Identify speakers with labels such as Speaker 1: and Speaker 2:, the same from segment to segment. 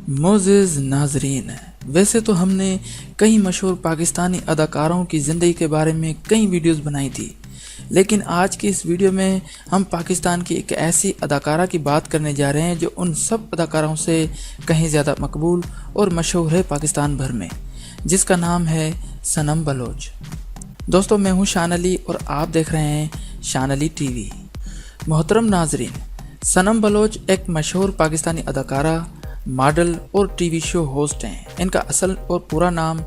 Speaker 1: मोअज़्ज़ज़ नाज़रीन, वैसे तो हमने कई मशहूर पाकिस्तानी अदाकारों की ज़िंदगी के बारे में कई वीडियोस बनाई थी, लेकिन आज की इस वीडियो में हम पाकिस्तान की एक ऐसी अदाकारा की बात करने जा रहे हैं जो उन सब अदाकारों से कहीं ज़्यादा मकबूल और मशहूर है पाकिस्तान भर में, जिसका नाम है सनम बलोच। दोस्तों, मैं हूँ शान अली और आप देख रहे हैं शान अली टीवी। मोहतरम नाज़रीन, सनम बलोच एक मशहूर पाकिस्तानी अदाकारा, मॉडल और टीवी शो होस्ट हैं। इनका असल और पूरा नाम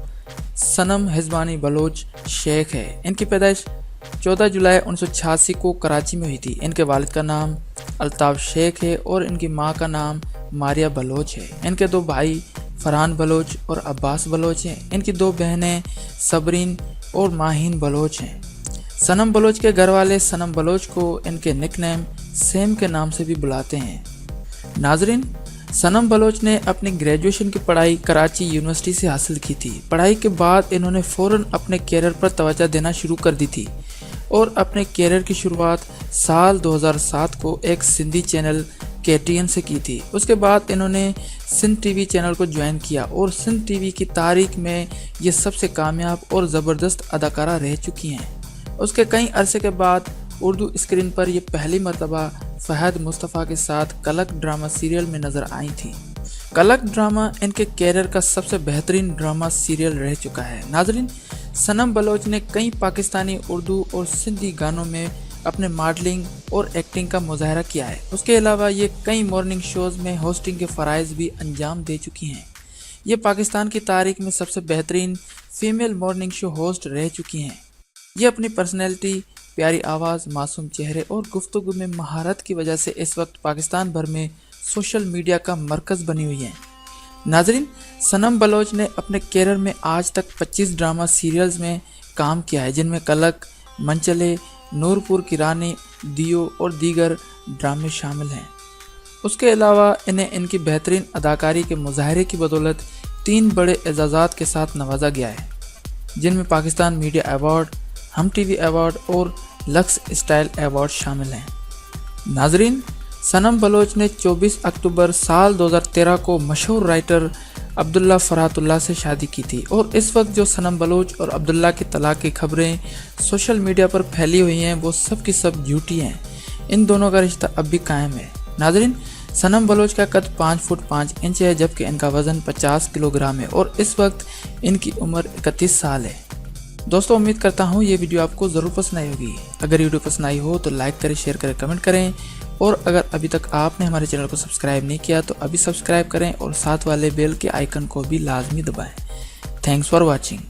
Speaker 1: सनम हिज़बानी बलोच शेख है। इनकी पैदाइश 14 जुलाई 1986 को कराची में हुई थी। इनके वालिद का नाम अल्ताफ़ शेख है और इनकी माँ का नाम मारिया बलोच है। इनके दो भाई फरहान बलोच और अब्बास बलोच हैं। इनकी दो बहनें सबरीन और माहीन बलोच हैं। सनम बलोच के घर वाले सनम बलोच को इनके निकनेम सेम के नाम से भी बुलाते हैं। नाज़रीन, सनम बलोच ने अपनी ग्रेजुएशन की पढ़ाई कराची यूनिवर्सिटी से हासिल की थी। पढ़ाई के बाद इन्होंने फ़ौरन अपने कैरियर पर तवज्जो देना शुरू कर दी थी और अपने कैरियर की शुरुआत साल 2007 को एक सिंधी चैनल KTN से की थी। उसके बाद इन्होंने सिंध टीवी चैनल को ज्वाइन किया और सिंध टीवी की तारीख में ये सबसे कामयाब और ज़बरदस्त अदाकारा रह चुकी हैं। उसके कई अरसे के बाद उर्दू स्क्रीन पर ये पहली मरतबा फ़हद मुस्तफ़ा के साथ कलक ड्रामा सीरियल में नज़र आई थी। कलक ड्रामा इनके कैरियर का सबसे बेहतरीन ड्रामा सीरियल रह चुका है। नाज़रीन, सनम बलोच ने कई पाकिस्तानी, उर्दू और सिंधी गानों में अपने मॉडलिंग और एक्टिंग का मुजाहरा किया है। उसके अलावा ये कई मॉर्निंग शोज़ में होस्टिंग के फ़राइज़ भी अंजाम दे चुकी हैं। ये पाकिस्तान की तारीख में सबसे बेहतरीन फ़ीमेल मॉर्निंग शो होस्ट रह चुकी हैं। ये अपनी पर्सनैलिटी, प्यारी आवाज़, मासूम चेहरे और गुफ्तगू में महारत की वजह से इस वक्त पाकिस्तान भर में सोशल मीडिया का मरकज़ बनी हुई हैं। नाज़रीन, सनम बलोच ने अपने कैरियर में आज तक 25 ड्रामा सीरियल्स में काम किया है, जिनमें कलक, मनचले, नूरपुर की रानी, दियो और दीगर ड्रामे शामिल हैं। उसके अलावा इन्हें इनकी बेहतरीन अदाकारी के मुजाहरे की बदौलत 3 बड़े एजाज़ात के साथ नवाजा गया है, जिनमें पाकिस्तान मीडिया अवार्ड, हम टीवी अवार्ड और लक्स स्टाइल अवार्ड शामिल हैं। नाज़रीन, सनम बलोच ने 24 अक्टूबर साल 2013 को मशहूर राइटर अब्दुल्ला फ़रातुल्लाह से शादी की थी और इस वक्त जो सनम बलोच और अब्दुल्ला की तलाक की खबरें सोशल मीडिया पर फैली हुई हैं वो सब की सब झूठी हैं। इन दोनों का रिश्ता अब भी कायम है। नाज़रीन, सनम बलोच का कद 5 फुट 5 इंच है, जबकि इनका वज़न 50 किलोग्राम है और इस वक्त इनकी उम्र 31 साल है। दोस्तों, उम्मीद करता हूँ ये वीडियो आपको ज़रूर पसंद आई होगी। अगर वीडियो पसंद आई हो तो लाइक करें, शेयर करें, कमेंट करें और अगर अभी तक आपने हमारे चैनल को सब्सक्राइब नहीं किया तो अभी सब्सक्राइब करें और साथ वाले बेल के आइकन को भी लाजमी दबाएं। Thanks for watching.